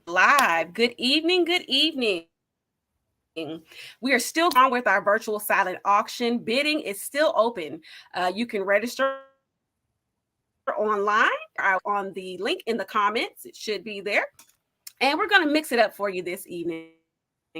Live. Good evening. Good evening. We are still on with our virtual silent auction. Bidding is still open. You can register online on the link in the comments. It should be there. And we're going to mix it up for you this evening.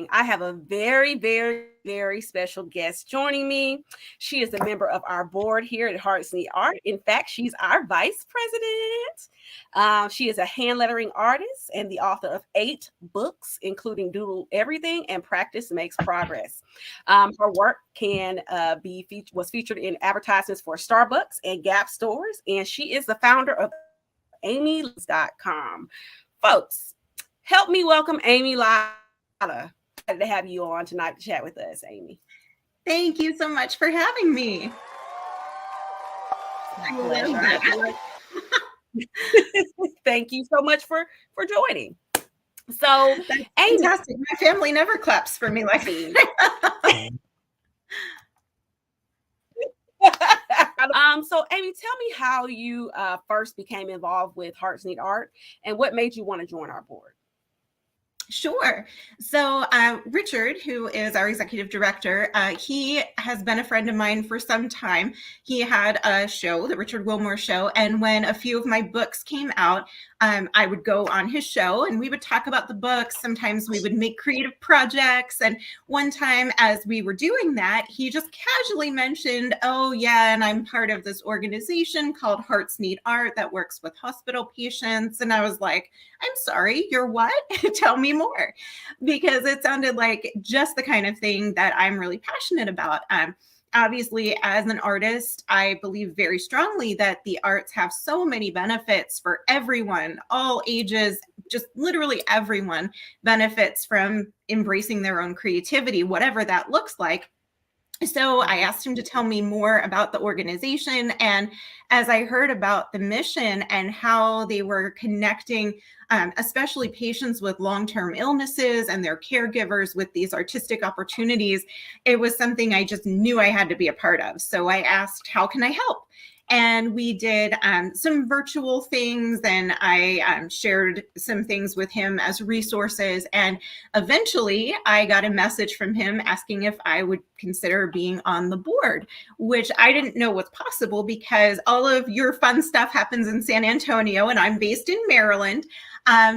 I have a very special guest joining me. She is a member of our board here at Hearts Need Art. In fact, she's our vice president. She is a hand lettering artist and the author of 8 books, including Doodle Everything and Practice Makes Progress. Her work was featured in advertisements for Starbucks and Gap stores, and she is the founder of AmyLatta.com. Folks, help me welcome Amy Latta. Glad to have you on tonight to chat with us, Amy. Thank you so much for having me. I love that. Thank you so much for joining. So, That's Amy, fantastic. My family never claps for me like that. So Amy, tell me how you first became involved with Hearts Need Art and what made you want to join our board. Sure. So Richard, who is our executive director, he has been a friend of mine for some time. He had a show, the Richard Wilmore Show, and when a few of my books came out, I would go on his show and we would talk about the books. Sometimes we would make creative projects. And one time as we were doing that, he just casually mentioned, oh yeah, and I'm part of this organization called Hearts Need Art that works with hospital patients. And I was like, I'm sorry, you're what? Tell me more, because it sounded like just the kind of thing that I'm really passionate about. Obviously, as an artist, I believe very strongly that the arts have so many benefits for everyone, all ages, just literally everyone benefits from embracing their own creativity, whatever that looks like. So I asked him to tell me more about the organization. And as I heard about the mission and how they were connecting, especially patients with long-term illnesses and their caregivers with these artistic opportunities, it was something I just knew I had to be a part of. So I asked, how can I help? And we did some virtual things, and I shared some things with him as resources. And eventually I got a message from him asking if I would consider being on the board, which I didn't know was possible because all of your fun stuff happens in San Antonio and I'm based in Maryland.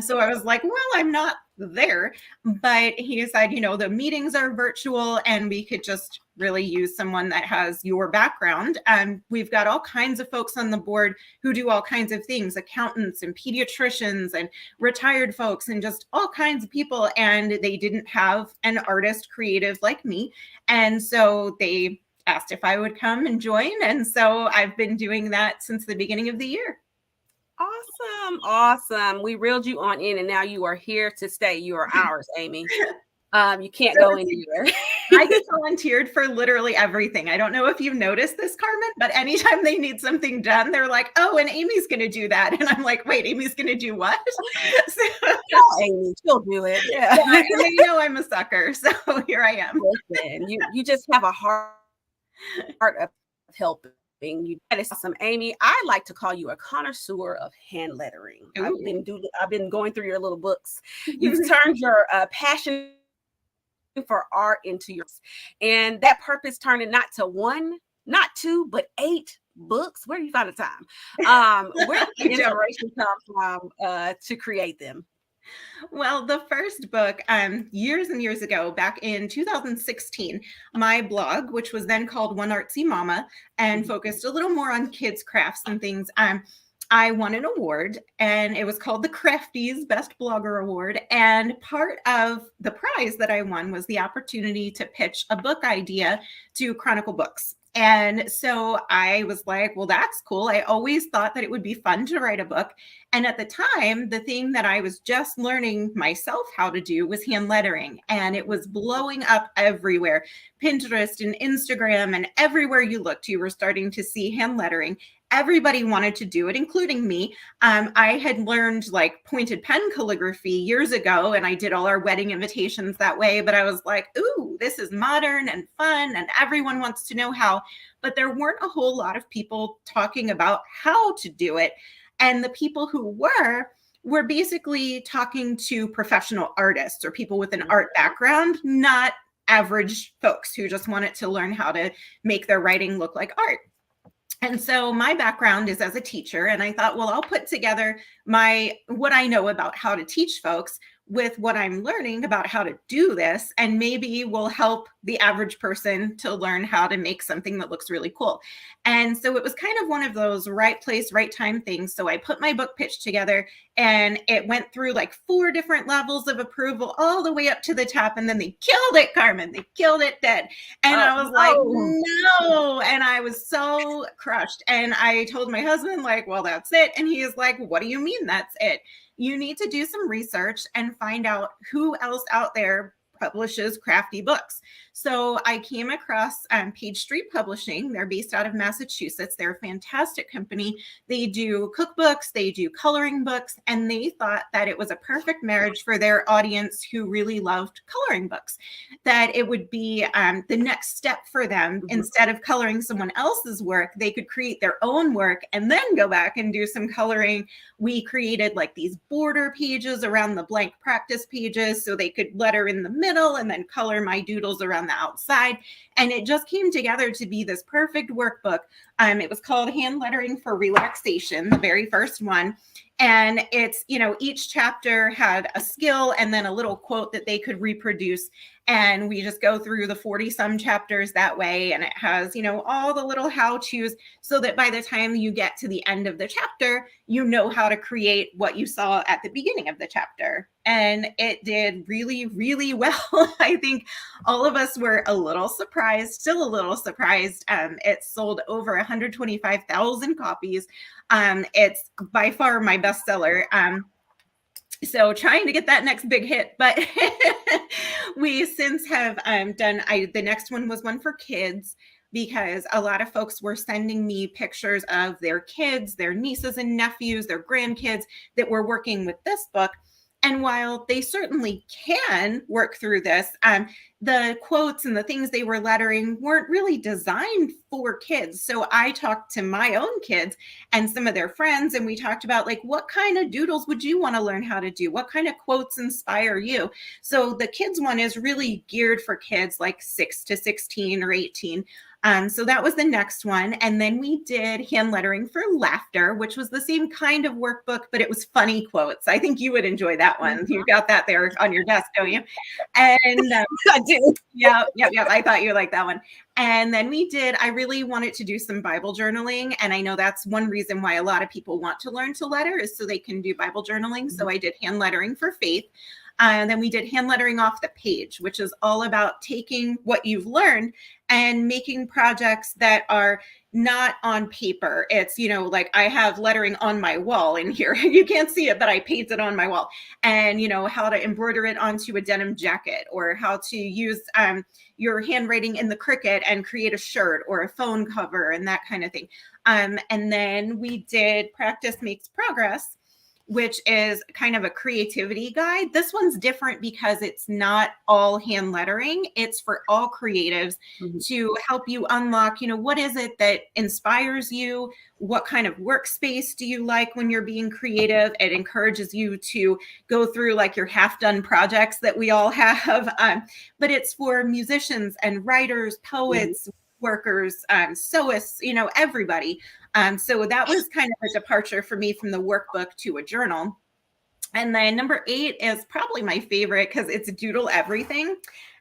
So I was like, well, I'm not there. But he said, you know, the meetings are virtual and we could just really use someone that has your background. We've got all kinds of folks on the board who do all kinds of things, accountants and pediatricians and retired folks and just all kinds of people. And they didn't have an artist creative like me. And so they asked if I would come and join. And so I've been doing that since the beginning of the year. Awesome. We reeled you on in and now you are here to stay. You are ours, Amy. You can't go anywhere. I get volunteered for literally everything. I don't know if you've noticed this, Carmen, but anytime they need something done, they're like, oh, and Amy's going to do that. And I'm like, wait, Amy's going to do what? Oh, Amy, she'll do it. Yeah. They know I'm a sucker. So here I am. Listen, you just have a heart of helping. That is awesome, Amy. I like to call you a connoisseur of hand lettering. I've been going through your little books. You've turned your passion for art into yours, and that purpose turning not to one, not two, but 8 books. Where do you find the time? Where did the inspiration come from to create them? Well, the first book, years and years ago, back in 2016, my blog, which was then called One Artsy Mama and focused a little more on kids' crafts and things, I won an award, and it was called the Crafties Best Blogger Award. And part of the prize that I won was the opportunity to pitch a book idea to Chronicle Books. And so I was like, well, that's cool. I always thought that it would be fun to write a book. And at the time, the thing that I was just learning myself how to do was hand lettering. And it was blowing up everywhere. Pinterest and Instagram and everywhere you looked, you were starting to see hand lettering. Everybody wanted to do it, including me. I had learned like pointed pen calligraphy years ago, and I did all our wedding invitations that way. But I was like, ooh, this is modern and fun, and everyone wants to know how. But there weren't a whole lot of people talking about how to do it. And the people who we're basically talking to professional artists or people with an art background, not average folks who just wanted to learn how to make their writing look like art. And so my background is as a teacher, and I thought, well, I'll put together what I know about how to teach folks with what I'm learning about how to do this, and maybe will help the average person to learn how to make something that looks really cool. And so it was kind of one of those right place, right time things. So I put my book pitch together, and it went through like 4 different levels of approval all the way up to the top. And then they killed it, Carmen. They killed it dead. And I was like, no. And I was so crushed. And I told my husband, like, well, that's it. And he is like, what do you mean that's it? You need to do some research and find out who else out there publishes crafty books. So I came across Page Street Publishing. They're based out of Massachusetts. They're a fantastic company. They do cookbooks, they do coloring books, and they thought that it was a perfect marriage for their audience who really loved coloring books, that it would be the next step for them. Instead of coloring someone else's work, they could create their own work and then go back and do some coloring. We created like these border pages around the blank practice pages so they could letter in the middle and then color my doodles around the outside. And it just came together to be this perfect workbook. It was called Hand Lettering for Relaxation, the very first one. And it's, each chapter had a skill and then a little quote that they could reproduce. And we just go through the 40 some chapters that way. And it has, all the little how to's so that by the time you get to the end of the chapter, you know how to create what you saw at the beginning of the chapter. And it did really, really well. I think all of us were a little surprised, still a little surprised. It sold over 125,000 copies. It's by far my bestseller. So trying to get that next big hit, but we since have done, the next one was one for kids, because a lot of folks were sending me pictures of their kids, their nieces and nephews, their grandkids that were working with this book. And while they certainly can work through this, the quotes and the things they were lettering weren't really designed for kids. So I talked to my own kids and some of their friends, and we talked about like, what kind of doodles would you want to learn how to do? What kind of quotes inspire you? So the kids one is really geared for kids like 6 to 16 or 18. So that was the next one. And then we did Hand Lettering for Laughter, which was the same kind of workbook, but it was funny quotes. I think you would enjoy that one. You got that there on your desk, don't you? And I do. Yeah. I thought you liked that one. And then I really wanted to do some Bible journaling. And I know that's one reason why a lot of people want to learn to letter, is so they can do Bible journaling. So I did Hand Lettering for Faith. And then we did Hand Lettering Off the Page, which is all about taking what you've learned and making projects that are not on paper. It's, like I have lettering on my wall in here. You can't see it, but I painted on my wall. And, how to embroider it onto a denim jacket, or how to use your handwriting in the Cricut and create a shirt or a phone cover and that kind of thing. And then we did Practice Makes Progress, which is kind of a creativity guide. This one's different because it's not all hand lettering. It's for all creatives to help you unlock, what is it that inspires you? What kind of workspace do you like when you're being creative? It encourages you to go through like your half-done projects that we all have. But it's for musicians and writers, poets, workers, sewists, everybody. So that was kind of a departure for me from the workbook to a journal. And then number 8 is probably my favorite because it's Doodle Everything.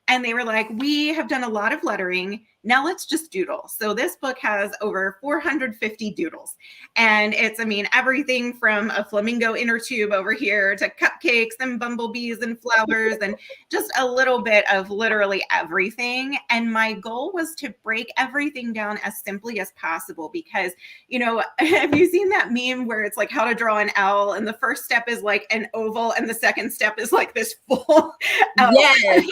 And they were like, we have done a lot of lettering. Now let's just doodle. So this book has over 450 doodles. And it's, everything from a flamingo inner tube over here to cupcakes and bumblebees and flowers and just a little bit of literally everything. And my goal was to break everything down as simply as possible because, have you seen that meme where it's like how to draw an L and the first step is like an oval and the second step is like this full L? Yes.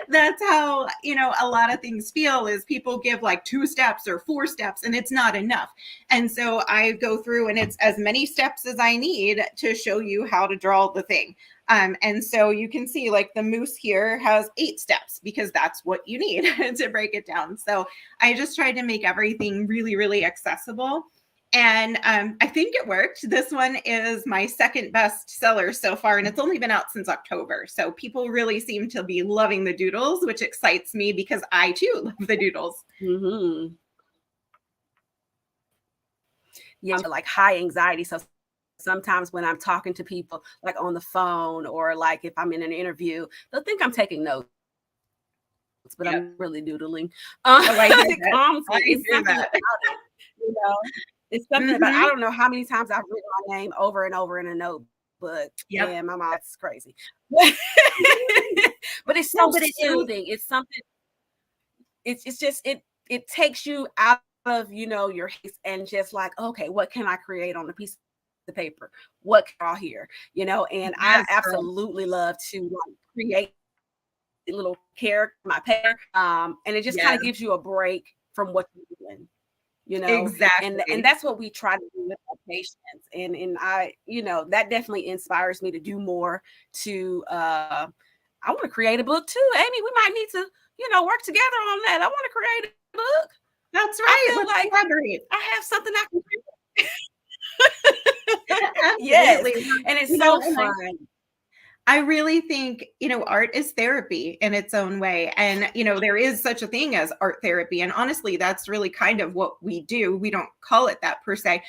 That's how, a lot of things feel, is people give like 2 steps or 4 steps and it's not enough. And so I go through and it's as many steps as I need to show you how to draw the thing. And so you can see like the moose here has 8 steps because that's what you need to break it down. So I just tried to make everything really, really accessible. And I think it worked. This one is my second best seller so far, and it's only been out since October. So people really seem to be loving the doodles, which excites me because I too love the doodles. Mm-hmm. Yeah, like high anxiety. So sometimes when I'm talking to people like on the phone or like if I'm in an interview, they'll think I'm taking notes, but Yep. I'm really doodling. Oh, I hear It that. calms I me. It's hear something that. about it, you know. It's something about I Mm-hmm. don't know how many times I've written my name over and over in a notebook, Yep. and my mom that's crazy. But it's No, so but it is. soothing. It's something. It's just it takes you out of your haze and just like, okay, what can I create on a piece of paper? What can I draw here? And I Yes, girl. absolutely love to like create little character my pair, and it just kind Yes, of gives you a break from what you're doing, and exactly. that's what we try to do with our patients, and that definitely inspires me to do more. To I want to create a book too, Amy. We might need to work together on that. I want to create a book. That's I right. feel Let's like collaborate. I have something I can create. Yes, Absolutely. and it's so And fun. I really think, art is therapy in its own way. And, there is such a thing as art therapy. And honestly, that's really kind of what we do. We don't call it that per se,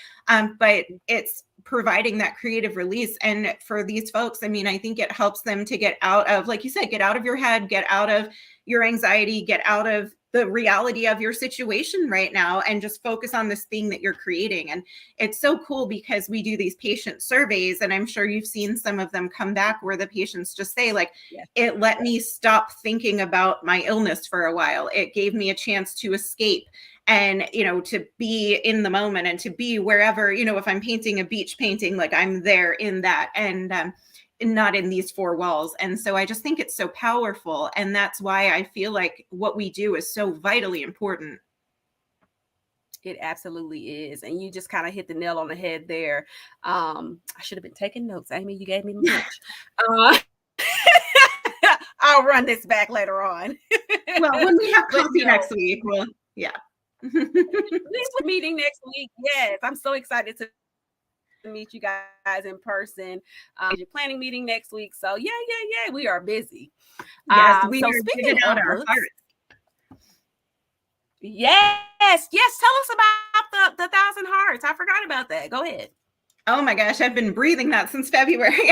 but it's providing that creative release. And for these folks, I mean, I think it helps them to get out of, like you said, get out of your head, get out of your anxiety, get out of the reality of your situation right now, and just focus on this thing that you're creating. And it's so cool because we do these patient surveys, and I'm sure you've seen some of them come back where the patients just say like, Yes. it let me stop thinking about my illness for a while. It gave me a chance to escape and to be in the moment and to be wherever, if I'm painting a beach painting, like I'm there in that, and not in these four walls. And so I just think it's so powerful, and that's why I feel like what we do is so vitally important. It absolutely is. And you just kind of hit the nail on the head there. I should have been taking notes. Amy, you gave me lunch. Uh, I'll run this back later on. Well, when we have But coffee no, next week, well, yeah. this meeting next week. Yes, I'm so excited to meet you guys in person. Your planning meeting next week. So yeah. We are busy. Yes, we So are giving speaking out of our books, hearts. yes. Tell us about the Thousand Hearts. I forgot about that. Go ahead. Oh my gosh, I've been breathing that since February.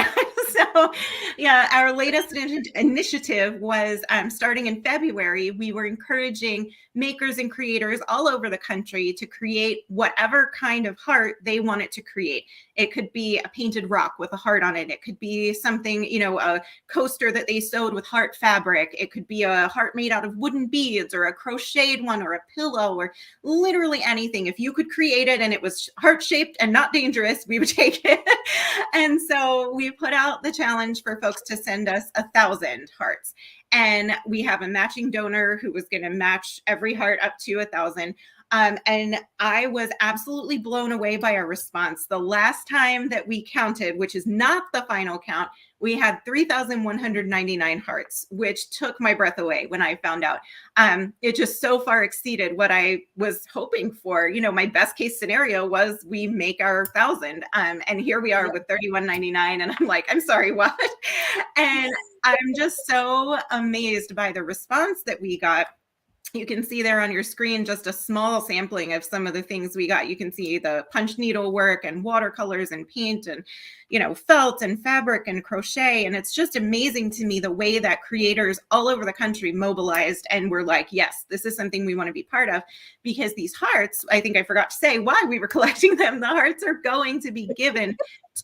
So, yeah, our latest initiative was starting in February. We were encouraging makers and creators all over the country to create whatever kind of heart they wanted to create. It could be a painted rock with a heart on it. It could be something, a coaster that they sewed with heart fabric. It could be a heart made out of wooden beads, or a crocheted one, or a pillow, or literally anything. If you could create it and it was heart shaped and not dangerous, we would take it. And so we put out the challenge for folks to send us 1,000 hearts. And we have a matching donor who was going to match every heart up to 1,000. And I was absolutely blown away by our response. The last time that we counted, which is not the final count, we had 3,199 hearts, which took my breath away when I found out. It just so far exceeded what I was hoping for. My best case scenario was we make our 1,000. And here we are with 3,199. And I'm like, I'm sorry, what? And I'm just so amazed by the response that we got. You can see there on your screen just a small sampling of some of the things we got. You can see the punch needle work and watercolors and paint and, felt and fabric and crochet. And it's just amazing to me the way that creators all over the country mobilized and were like, yes, this is something we want to be part of, because these hearts, I think I forgot to say why we were collecting them. The hearts are going to be given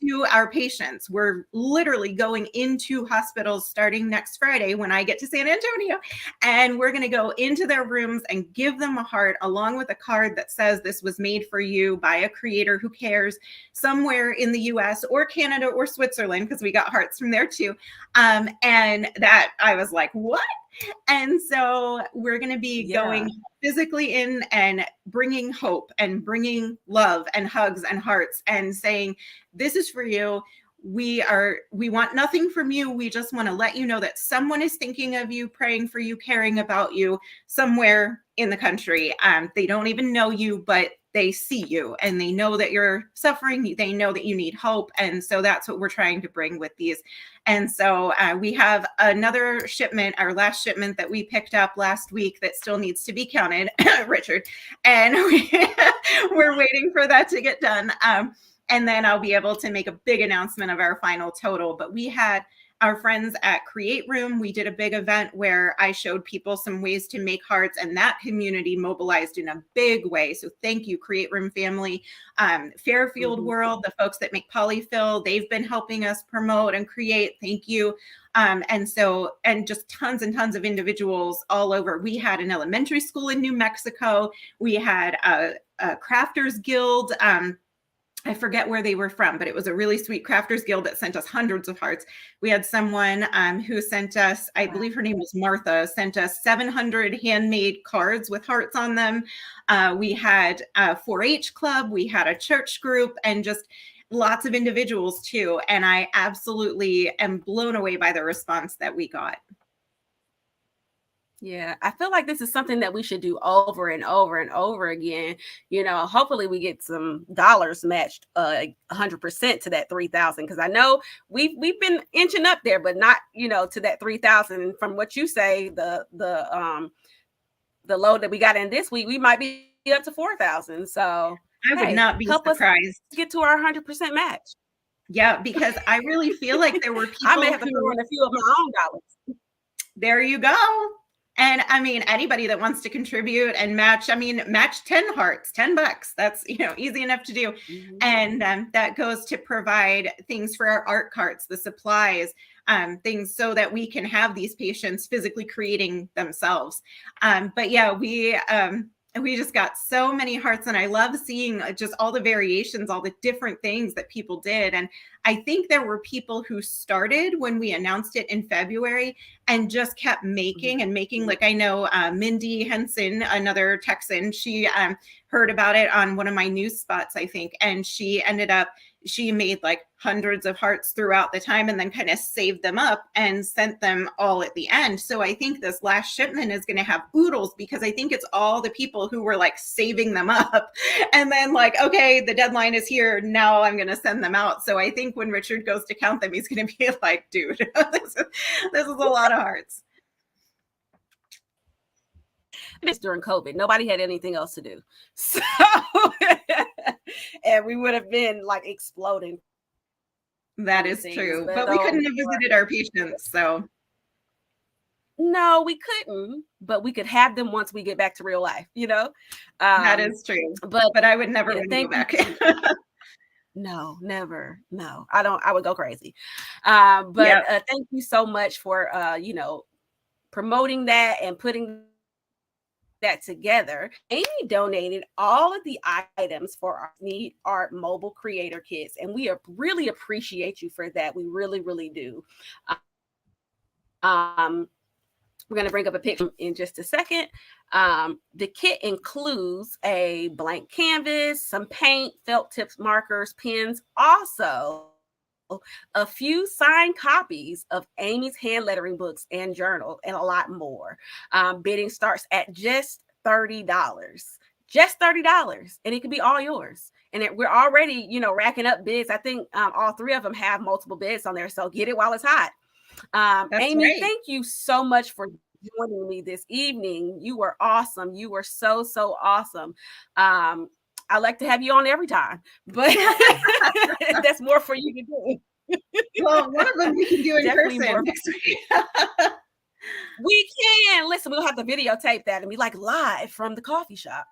to our patients. We're literally going into hospitals starting next Friday when I get to San Antonio, and we're going to go into their rooms and give them a heart along with a card that says this was made for you by a creator who cares, somewhere in the US or Canada or Switzerland, because we got hearts from there too. And that I was like, what? And so we're going to be going physically in and bringing hope and bringing love and hugs and hearts and saying, this is for you. We want nothing from you. We just want to let you know that someone is thinking of you, praying for you, caring about you somewhere in the country. They don't even know you, but they see you and they know that you're suffering. They know that you need hope. And so that's what we're trying to bring with these. And so we have another shipment, our last shipment that we picked up last week that still needs to be counted, Richard. And we're waiting for that to get done. And then I'll be able to make a big announcement of our final total. But we had our friends at Create Room, we did a big event where I showed people some ways to make hearts, and that community mobilized in a big way. So thank you, Create Room family. Fairfield World, the folks that make polyfill, they've been helping us promote and create. Thank you. And just tons and tons of individuals all over. We had an elementary school in New Mexico. We had a Crafters Guild. I forget where they were from, but it was a really sweet Crafters Guild that sent us hundreds of hearts. We had someone who sent us, I believe her name was Martha, sent us 700 handmade cards with hearts on them. We had a 4-H club, we had a church group, and just lots of individuals too. And I absolutely am blown away by the response that we got. Yeah, I feel like this is something that we should do over and over and over again. Hopefully we get some dollars matched 100% to that 3,000, because I know we've been inching up there, but not to that 3,000. From what you say, the load that we got in this week, we might be up to 4,000. So I would not be surprised. Get to our 100% match. Yeah, because I really feel like there were people I may have to throw in a few of my own dollars. There you go. And I mean, anybody that wants to contribute and match 10 hearts, $10. That's, easy enough to do. Mm-hmm. And that goes to provide things for our art carts, the supplies, things so that we can have these patients physically creating themselves. But yeah, we just got so many hearts, and I love seeing just all the variations, all the different things that people did. And I think there were people who started when we announced it in February and just kept making and making. Like I know Mindy Henson, another Texan, she heard about it on one of my news spots, I think, and she made like hundreds of hearts throughout the time and then kind of saved them up and sent them all at the end. So I think this last shipment is going to have oodles, because I think it's all the people who were like saving them up and then like, okay, the deadline is here, now I'm going to send them out. So I think when Richard goes to count them, he's going to be like, dude, this is a lot of hearts. This during COVID, nobody had anything else to do, so and we would have been like exploding. That is true, but we couldn't have visited our patients, so no, we couldn't, but we could have them once we get back to real life. That is true, but I would never want to go back. No, never. No, I don't. I would go crazy. But thank you so much for promoting that and putting that together. Amy donated all of the items for our Need Art mobile creator kits, and we really appreciate you for that. We really, really do. We're going to bring up a picture in just a second. The kit includes a blank canvas, some paint, felt tips, markers, pens, also a few signed copies of Amy's hand lettering books and journal, and a lot more. Bidding starts at just $30. Just $30, and it could be all yours. And we're already, racking up bids. I think all three of them have multiple bids on there, so get it while it's hot. Amy, right. Thank you so much for joining me this evening. You were awesome. You were so, so awesome. I like to have you on every time, but that's more for you to do. Well, one of them we can do in person next week. We can. Listen, we'll have to videotape that and be like live from the coffee shop,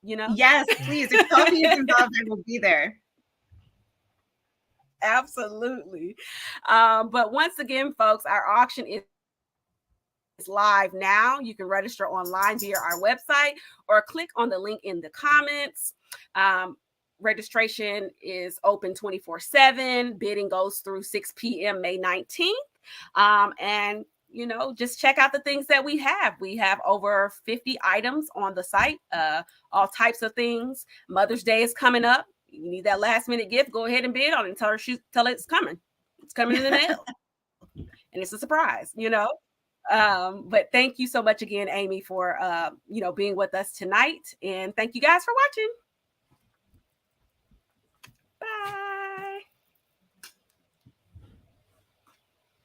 Yes, please. If coffee is involved, I will be there. Absolutely. But once again, folks, our auction is live now. You can register online via our website or click on the link in the comments. Registration is open 24/7. Bidding goes through 6 p.m. May 19th. And just check out the things that we have. We have over 50 items on the site, all types of things. Mother's Day is coming up. You need that last minute gift, go ahead and bid on it and tell her it's coming. It's coming in the mail. And it's a surprise, But thank you so much again, Amy, for being with us tonight. And thank you guys for watching.